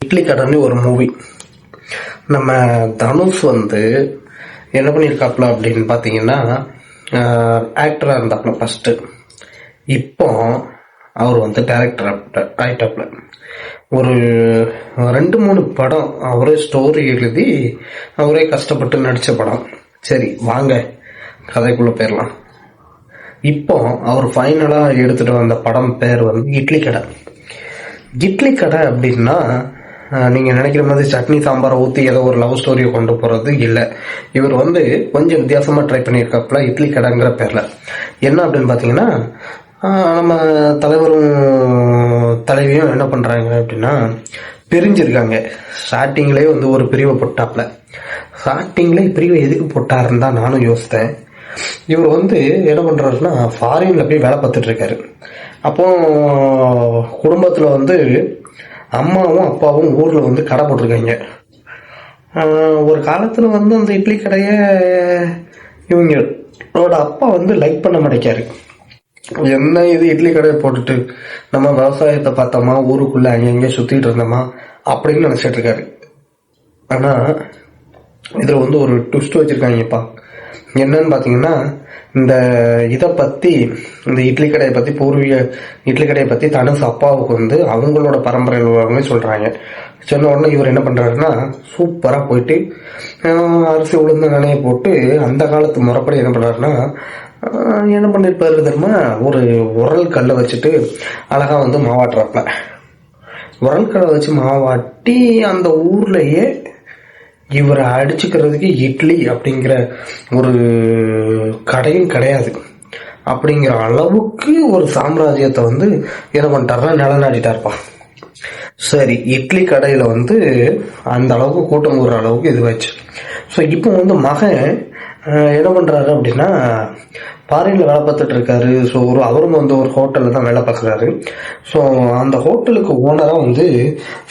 இட்லி கடைன்னு ஒரு மூவி. நம்ம தனுஷ் வந்து என்ன பண்ணியிருக்காப்புல அப்படின்னு பார்த்தீங்கன்னா, ஆக்டராக இருந்தாப்புல ஃபஸ்ட்டு. இப்போ அவர் வந்து டைரக்டர் ஆயிட்டாப்புல. ஒரு 2-3 படம் அவரே ஸ்டோரி எழுதி அவரே கஷ்டப்பட்டு நடித்த படம். சரி வாங்க கதைக்குள்ளே போயிடலாம். இப்போ அவர் ஃபைனலாக எடுத்துகிட்டு வந்த படம் பேர் வந்து இட்லி கடை. இட்லி கடை அப்படின்னா நீங்கள் நினைக்கிற மாதிரி சட்னி சாம்பாரை ஊற்றி ஏதோ ஒரு லவ் ஸ்டோரியை கொண்டு போகிறது இல்லை. இவர் வந்து கொஞ்சம் வித்தியாசமாக ட்ரை பண்ணியிருக்காப்புல இட்லி கடைங்கிற பேரில். என்ன அப்படின்னு பார்த்தீங்கன்னா, நம்ம தலைவரும் தலைவியும் என்ன பண்ணுறாங்க அப்படின்னா பிரிஞ்சிருக்காங்க. ஸ்டார்டிங்லேயே வந்து ஒரு பிரிவை போட்டாப்புல. ஸ்டார்டிங்லேயே பிரிவை எதுக்கு போட்டாருன்னு தான் நானும் யோசித்தேன். இவர் வந்து என்ன பண்ணுறாருன்னா ஃபாரின்ல போய் வேலை பார்த்துட்டு இருக்காரு. அப்போ குடும்பத்தில் வந்து அம்மாவும் அப்பாவும் ஊரில் வந்து கடை போட்டிருக்காங்க. ஒரு காலத்தில் வந்து அந்த இட்லி கடையை இவங்களோட அப்பா வந்து லைக் பண்ண மாட்டேக்காரு. என்ன இது இட்லி கடையை போட்டுட்டு நம்ம விவசாயத்தை பார்த்தோமா, ஊருக்குள்ளே அங்கங்கே சுற்றிட்டு இருந்தோமா அப்படின்னு நினச்சிட்டு இருக்காரு. ஆனால் இதில் வந்து ஒரு ட்விஸ்ட் வச்சுருக்காங்கப்பா. என்னன்னு பார்த்தீங்கன்னா, இந்த இதை பற்றி, இந்த இட்லி கடையை பற்றி, பூர்வீக இட்லி கடையை பற்றி தனுஷ் அப்பாவுக்கு வந்து அவங்களோட பரம்பரையில் உள்ளவங்க சொல்கிறாங்க. சொன்ன உடனே இவர் என்ன பண்ணுறாருன்னா சூப்பராக போயிட்டு அரிசி உளுந்த நனையை போட்டு அந்த காலத்து முறைப்படி என்ன பண்ணுறாருன்னா என்ன பண்ணியிருப்பாரு தெரியுமா, ஒரு உரல் கல்லை வச்சுட்டு அழகாக வந்து மாவாட்டுறாப்புல. உரல் கல்லை வச்சு மாவாட்டி அந்த ஊர்லேயே இவரை அடிச்சுக்கிறதுக்கு இட்லி அப்படிங்கிற ஒரு கடையும் கிடையாது அப்படிங்கிற அளவுக்கு ஒரு சாம்ராஜ்யத்தை வந்து என்ன பண்ணிட்டாருன்னா நிலநாட்டிட்டாருப்பா. சரி, இட்லி கடையில் வந்து அந்த அளவுக்கு கூட்டம் கூடுற அளவுக்கு இது வச்சு. ஸோ இப்போ வந்து மகன் என்ன பண்ணுறாரு அப்படின்னா ஃபாரினில் வேலை பார்த்துட்டு இருக்காரு. ஸோ அவரும் வந்து ஒரு ஹோட்டலில் தான் வேலை பார்க்குறாரு. ஸோ அந்த ஹோட்டலுக்கு ஓனராக வந்து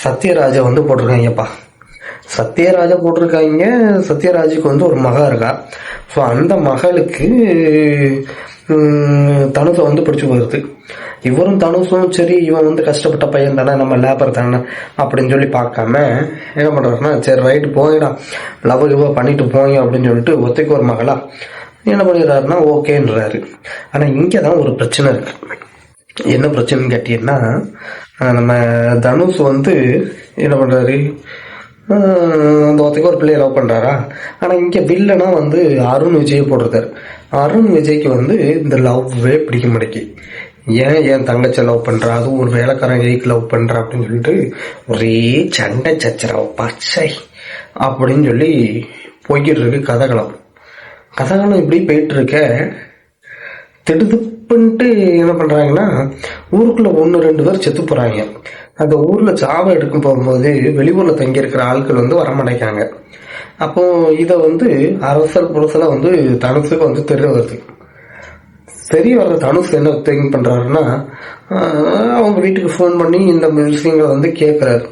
சத்யராஜை வந்து போட்டிருக்காங்கப்பா. சத்யராஜா போட்டிருக்காங்க. சத்யராஜுக்கு வந்து ஒரு மக இருக்கா. ஸோ அந்த மகளுக்கு தனுஷை வந்து பிடிச்சி போயிருது. இவரும் தனுஷும் சரி இவன் வந்து கஷ்டப்பட்ட பையன் தானே, நம்ம லேபர் தானே அப்படின்னு சொல்லி பார்க்காம என்ன பண்ணுறாருன்னா, சரி ரைட்டு போயிடா, லவ் கிவ் பண்ணிட்டு போங்க அப்படின்னு சொல்லிட்டு ஒத்தைக்கு ஒரு மகளா என்ன பண்ணிடுறாருன்னா ஓகேன்றாரு. ஆனால் இங்கே தான் ஒரு பிரச்சனை இருக்கு. என்ன பிரச்சனைன்னு கேட்டீங்கன்னா, நம்ம தனுஷ் வந்து என்ன பண்ணுறாரு, அந்த ஒருத்தருக்கு ஒரு பிள்ளையை லவ் பண்ணுறாரா. ஆனால் இங்கே வில்லனா வந்து அருண் விஜயை போட்டிருக்காரு. அருண் விஜய்க்கு வந்து இந்த லவ்வே பிடிக்க மாட்டேங்கி. ஏன் தங்கச்சி லவ் பண்ணுறா, அதுவும் ஒரு வேலைக்காரன் எய்க்கு லவ் பண்ணுறா அப்படின்னு சொல்லிட்டு ஒரே சண்டை சச்சரவு பச்சை அப்படின்னு சொல்லி போய்கிட்டு இருக்கு கதகளம். இப்படி போயிட்டு இருக்க திடுதுப்புன்ட்டு என்ன பண்ணுறாங்கன்னா ஊருக்குள்ளே 1-2 பேர் செத்து போகிறாங்க. அந்த ஊரில் சாவை எடுக்கும் போகும்போது வெளியூரில் தங்கியிருக்கிற ஆட்கள் வந்து வரமாட்டேங்காங்க. அப்போ இதை வந்து அரசல் புரசலாக வந்து தனுஷுக்கு வந்து தெரிய வருது. தெரிய வர்ற தனுஷ் என்ன திங்க் பண்ணுறாருன்னா அவங்க வீட்டுக்கு ஃபோன் பண்ணி இந்த விஷயங்களை வந்து கேட்குறாரு.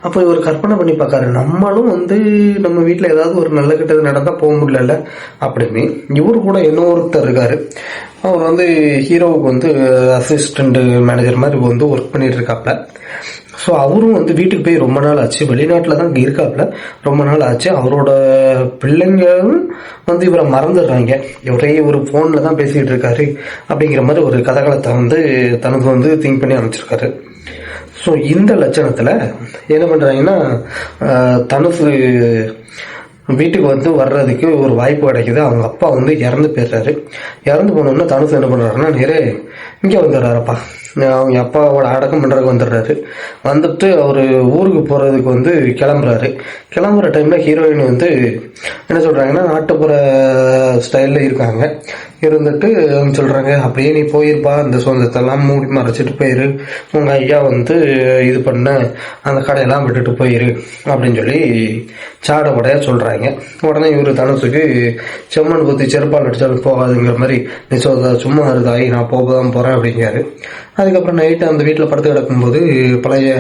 அப்போ இவர் கற்பனை பண்ணி பார்க்காரு, நம்மளும் வந்து நம்ம வீட்டில் ஏதாவது ஒரு நல்ல கெட்டது நடந்தால் போக முடியல அப்படின்னு. இவரு கூட இன்னொருத்தர் இருக்காரு. அவர் வந்து ஹீரோவுக்கு வந்து அசிஸ்டண்ட் மேனேஜர் மாதிரி வந்து ஒர்க் பண்ணிட்டு இருக்காப்புல. ஸோ அவரும் வந்து வீட்டுக்கு போய் ரொம்ப நாள் ஆச்சு, வெளிநாட்டில் தான் இருக்காப்புல, ரொம்ப நாள் ஆச்சு. அவரோட பிள்ளைங்களும் வந்து இவரை மறந்துடுறாங்க, ஒரே ஒரு ஃபோனில் தான் பேசிக்கிட்டு இருக்காரு அப்படிங்கிற மாதிரி ஒரு கதகளத்தை வந்து தனக்கு வந்து திங்க் பண்ணி அமைச்சிருக்காரு. ஸோ இந்த லட்சணத்தில் என்ன பண்ணுறாங்கன்னா தனுஷு வீட்டுக்கு வந்து வர்றதுக்கு ஒரு வாய்ப்பு கிடைக்குது. அவங்க அப்பா வந்து இறந்து போயிடுறாரு. இறந்து போனோம்னா தனுஷ் என்ன பண்ணுறாருன்னா நேரே இங்கே வந்துடுறாருப்பா. அவங்க அப்பாவோட அடக்கம் பண்ணுறதுக்கு வந்துடுறாரு. வந்துட்டு அவர் ஊருக்கு போகிறதுக்கு வந்து கிளம்புற டைமில் ஹீரோயின் வந்து என்ன சொல்கிறாங்கன்னா நாட்டுப்புற ஸ்டைலில் இருக்காங்க. இருந்துட்டு அவங்க சொல்கிறாங்க, அப்படியே நீ போயிருப்பா, இந்த சொந்தத்தெல்லாம் மூடி மறைச்சிட்டு போயிரு, உங்கள் ஐயா வந்து இது பண்ண அந்த கடையெல்லாம் விட்டுட்டு போயிரு அப்படின்னு சொல்லி சாடப்படையாக சொல்கிறாங்க. உடனே இவர் தனுஷுக்கு செம்மண் பற்றி செருப்பால் அடித்தாலும் போகாதுங்கிற மாதிரி, நீ சும்மா இருந்தாய், நான் போக தான் போகிறேன் அப்படிங்கிறாரு. அதுக்கப்புறம் நைட்டு அந்த வீட்டில் படுத்து கிடக்கும்போது பழைய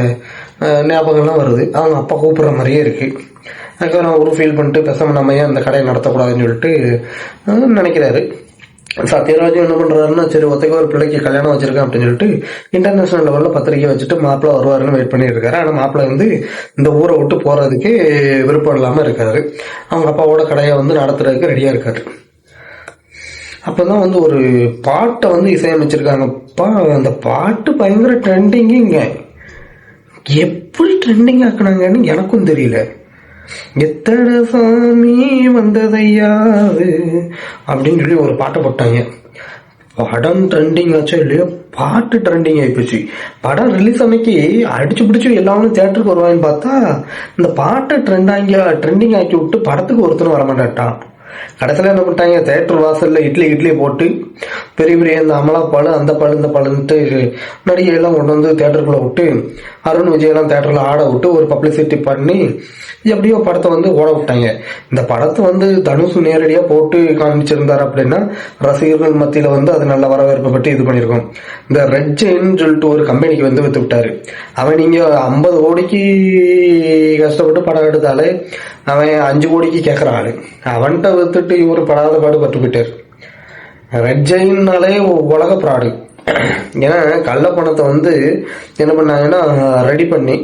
ஞாபகம்லாம் வருது. அவங்க அப்பா கூப்பிட்ற மாதிரியே இருக்குது. அதுக்கப்புறம் அவரும் ஃபீல் பண்ணிட்டு பேசாமல் நம்ம ஏன் அந்த கடையை நடத்தக்கூடாதுன்னு சொல்லிட்டு நினைக்கிறாரு. சத்யராஜும் என்ன பண்றாருன்னா, சரி ஒத்தைக்கு ஒரு பிள்ளைக்கு கல்யாணம் வச்சிருக்கேன் அப்படின்னு சொல்லிட்டு இன்டர்நேஷனல் லெவல்ல பத்திரிக்கை வச்சுட்டு மாப்பிள்ளை வருவாருன்னு வெயிட் பண்ணிட்டு இருக்காரு. ஆனா மாப்பிள்ளை வந்து இந்த ஊரை விட்டு போறதுக்கு விருப்பம் இல்லாம இருக்காரு. அவங்க அப்பாவோட கடையை வந்து நடத்துறதுக்கு ரெடியா இருக்காரு. அப்பதான் வந்து ஒரு பாட்டை வந்து இசையமைச்சிருக்காங்கப்பா. அந்த பாட்டு பயங்கர ட்ரெண்டிங்குங்க. எப்படி ட்ரெண்டிங் ஆக்குனாங்கன்னு எனக்கும் தெரியல. எத்தனை சாமி வந்ததையாது அப்படின்னு சொல்லி ஒரு பாட்டை போட்டாங்க. படம் ட்ரெண்டிங் ஆச்சோ இல்லையோ, பாட்டு ட்ரெண்டிங் ஆயிப்போச்சு. படம் ரிலீஸ் அன்னைக்கு அடிச்சு பிடிச்சி எல்லாரும் தியேட்டருக்கு வருவாங்கன்னு பார்த்தா இந்த பாட்டை ட்ரெண்டிங் ஆக்கி விட்டு படத்துக்கு ஒருத்தரும் வரமாட்டான். கடைசியில் என்ன பண்ணிட்டாங்க, தேட்டர் வாசல்ல இட்லி போட்டு பெரிய பெரிய இந்த அமலா பால் அந்த பால் இந்த பாலுன்ட்டு நடிகையெல்லாம் கொண்டு வந்து தேட்டருக்குள்ள விட்டு அருண் விஜயெல்லாம் தேட்டர்ல ஆட விட்டு ஒரு பப்ளிசிட்டி பண்ணி எப்படியோ படத்தை வந்து ஓட விட்டாங்க. இந்த படத்தை வந்து தனுஷ் நேரடியா போட்டு காமிச்சிருந்தாரு அப்படின்னா ரசிகர்கள் மத்தியில வந்து அது நல்ல வரவேற்பு பற்றி இது பண்ணிருக்கோம். இந்த ரெட் ஜெயின் சொல்லிட்டு ஒரு கம்பெனிக்கு வந்து வித்து விட்டாரு. அவன் நீங்க 50 கோடிக்கு கஷ்டப்பட்டு படம் எடுத்தாலே அவன் 5 கோடிக்கு கேட்கற ஆளு. அவன்கிட்ட வித்துட்டு இவரு படாத பாடு பட்டு போயிட்டாரு. ரெட் ஜெயின்னாலே உலக ப்ராடு. ஏன்னா கள்ள பணத்தை வந்து என்ன பண்ணாங்கன்னா ரெடி பண்ணி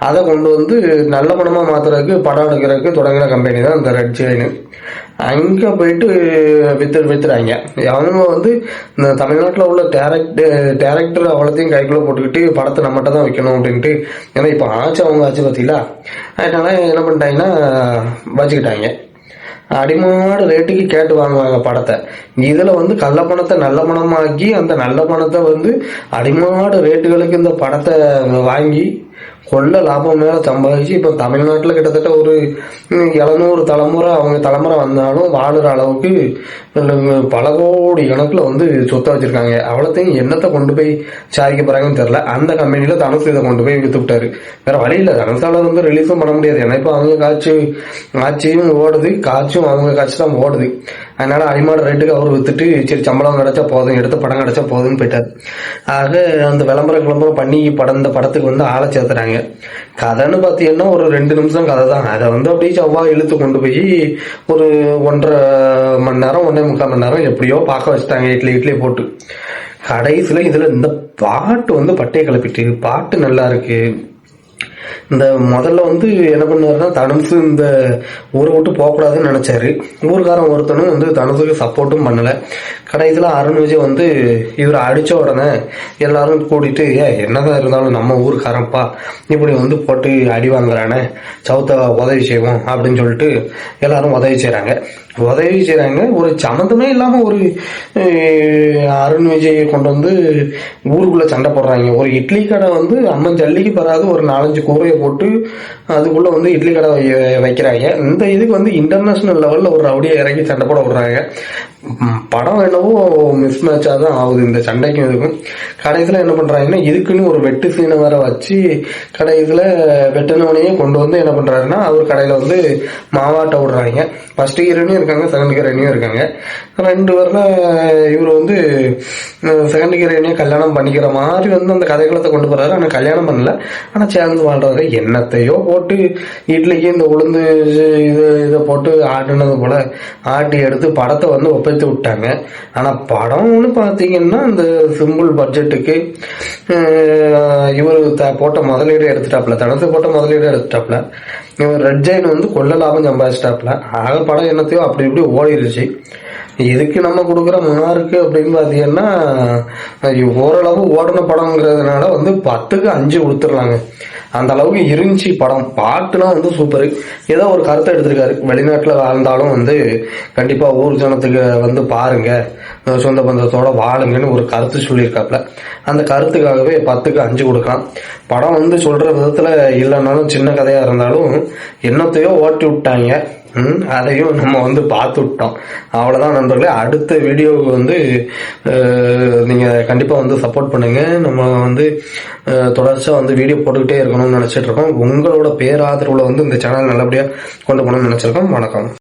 அதை கொண்டு வந்து நல்ல பணமா மாத்துறதுக்கு படம் எடுக்கிறதுக்கு தொடங்கின கம்பெனி தான் இந்த ரெட் ஜெயின். அங்க போயிட்டு வித்துறாங்க. அவங்க வந்து இந்த தமிழ்நாட்டில் உள்ள டேரக்டர் அவ்வளோத்தையும் கைக்குள்ள போட்டுக்கிட்டு படத்தை நம்மகிட்ட தான் வைக்கணும் அப்படின்ட்டு. ஏன்னா இப்போ அவங்க ஆச்சு பார்த்தீங்களா, அதனால என்ன பண்ணிட்டாங்கன்னா வச்சுக்கிட்டாங்க. அடிமாடு ரேட்டுக்கு கேட்டு வாங்குவாங்க படத்தை. இதுல வந்து கள்ள பணத்தை நல்ல பணமாக்கி அந்த நல்ல பணத்தை வந்து அடிமாடு ரேட்டுகளுக்கு இந்த படத்தை வாங்கி கொள்ள லாபம் மேல சம்பாதிச்சு இப்ப தமிழ்நாட்டுல கிட்டத்தட்ட ஒரு 700 தலைமுறை அவங்க தலைமுறை வந்தாலும் வாழுற அளவுக்கு பல கோடி கணக்குல வந்து சொத்தை வச்சிருக்காங்க. அவ்வளோத்தையும் என்னத்தை கொண்டு போய் சாதிக்க போறாங்கன்னு தெரியல. அந்த கம்பெனில தனுசு இதை கொண்டு போய் வித்து விட்டாரு. வேற வழி இல்லை, தனுசால வந்து ரிலீஸும் பண்ண முடியாது. ஏன்னா இப்ப அவங்க ஆட்சியும் ஓடுது, காட்சியும் அவங்க காட்சி தான் ஓடுது. அதனால அடிமாட ரேட்டுக்கு அவர் வித்துட்டு சரி சம்பளம் கிடைச்சா போதும், எடுத்த படம் கிடைச்சா போதும்னு போயிட்டாரு. ஆக அந்த விளம்பரம் பண்ணி இந்த படத்துக்கு வந்து ஆளை சேர்த்துறாங்க. கதைன்னு பாத்தீங்கன்னா ஒரு 2 நிமிஷம் கதை தான். அதை வந்து அப்படியே செவ்வாய் இழுத்து கொண்டு போய் ஒரு 1.5 மணி நேரம் 1.25 மணி நேரம் எப்படியோ பார்க்க வச்சுட்டாங்க இட்லி போட்டு. கடைசியில இதுல இந்த பாட்டு வந்து பட்டையை கிளப்பிட்டு பாட்டு நல்லா இருக்கு. இந்த முதல்ல வந்து என்ன பண்ணாருன்னா தனுசு இந்த ஊரை விட்டு போகக்கூடாதுன்னு நினைச்சாரு. ஊருக்காரன் ஒருத்தனும் வந்து தனுசுக்கு சப்போர்ட்டும் பண்ணல. கடைசியில் அருண் விஜய் வந்து இவர் அடிச்ச உடனே எல்லாரும் கூட்டிட்டு என்னதான் இருந்தாலும் நம்ம ஊருக்காரன்ப்பா இப்படி வந்து போட்டு அடி வாங்குறானே சவுத்த உதவி செய்வோம் அப்படின்னு சொல்லிட்டு எல்லாரும் உதவி செய்றாங்க. ஒரு சம்மந்தமே இல்லாம ஒரு அருண் விஜயை கொண்டு வந்து ஊருக்குள்ள சண்டை போடுறாங்க. ஒரு இட்லி கடை வந்து அம்மன் ஜல்லிக்கு பெறாது ஒரு 4-5 கூரையை போட்டு அதுக்குள்ள வந்து இட்லி கடை வைக்கிறாங்க. இந்த இதுக்கு வந்து இன்டர்நேஷனல் லெவல்ல ஒரு ரவுடியை இறங்கி சண்டை போட விடுறாங்க. படம் என்னவோ மிஸ் மேட்சா தான் ஆகுது இந்த சண்டைக்கும் இதுக்கும். கடைசியில என்ன பண்றாங்கன்னா இதுக்குன்னு ஒரு வெட்டு சீனை வேற வச்சு கடைசியில வெட்டினவனையே கொண்டு வந்து என்ன பண்றாருன்னா அவர் கடையில வந்து மாவாட்ட விடுறாங்க. ஃபர்ஸ்ட் ஹீரோனையும் இருக்காங்க, செகண்ட் ஹீரோனையும் இருக்காங்க. 2 பேர்ல இவர் வந்து செகண்ட் ஹீரோனையும் கல்யாணம் பண்ணிக்கிற மாதிரி வந்து அந்த கதைகளத்தை கொண்டு போறாரு. ஆனா கல்யாணம் பண்ணல, ஆனா சேர்ந்து வாழ்றாரு. என்னத்தையோ போட்டு இட்லிக்கு இந்த உளுந்து இதை போட்டு ஆட்டுனது போல ஆட்டி எடுத்து படத்தை வந்து ஒப்பைத்து விட்டாங்க. ஆனா படம்னு பாத்தீங்கன்னா இந்த சிம்பிள் பட்ஜெட்டுக்கு இவர் போட்ட முதலீடு எடுத்துட்டாப்ல, தனத்தை போட்ட முதலீடு எடுத்துட்டாப்ல. இவர் ரெட் ஜெயின் வந்து கொள்ள லாபம் சம்பாதிச்சிட்டாப்ல. ஆக படம் என்னத்தையோ அப்படி இப்படி ஓடிடுச்சு. எதுக்கு நம்ம கொடுக்குற மார்க்கு அப்படின்னு பாத்தீங்கன்னா ஓரளவு ஓடின படம்ங்கிறதுனால வந்து 10க்கு 5 கொடுத்துடலாங்க. அந்த அளவுக்கு இருந்துச்சு படம். பாட்டுலாம் வந்து சூப்பரு. ஏதோ ஒரு கருத்தை எடுத்திருக்காரு. வெளிநாட்டுல வாழ்ந்தாலும் வந்து கண்டிப்பா ஊர் ஜனத்துக்கு வந்து பாருங்க, சொந்த பந்தத்தோட வாழுங்கன்னு ஒரு கருத்து சொல்லியிருக்காப்ல. அந்த கருத்துக்காகவே 10க்கு 5 கொடுக்கலாம். படம் வந்து சொல்ற விதத்துல இல்லைன்னாலும் சின்ன கதையா இருந்தாலும் என்னத்தையோ ஓட்டி விட்டாங்க. அதையும் நம்ம வந்து பார்த்து விட்டோம். அவ்வளவுதான் நண்பர்களே. அடுத்த வீடியோவுக்கு வந்து நீங்க கண்டிப்பா வந்து சப்போர்ட் பண்ணுங்க. நம்ம வந்து தொடர்ச்சியா வந்து வீடியோ போட்டுக்கிட்டே இருக்கணும்னு நினைச்சிட்டு இருக்கோம். உங்களோட பேராதரவுல வந்து இந்த சேனல் நல்லபடியா கொண்டு போகணும்னு நினைச்சிருக்கோம். வணக்கம்.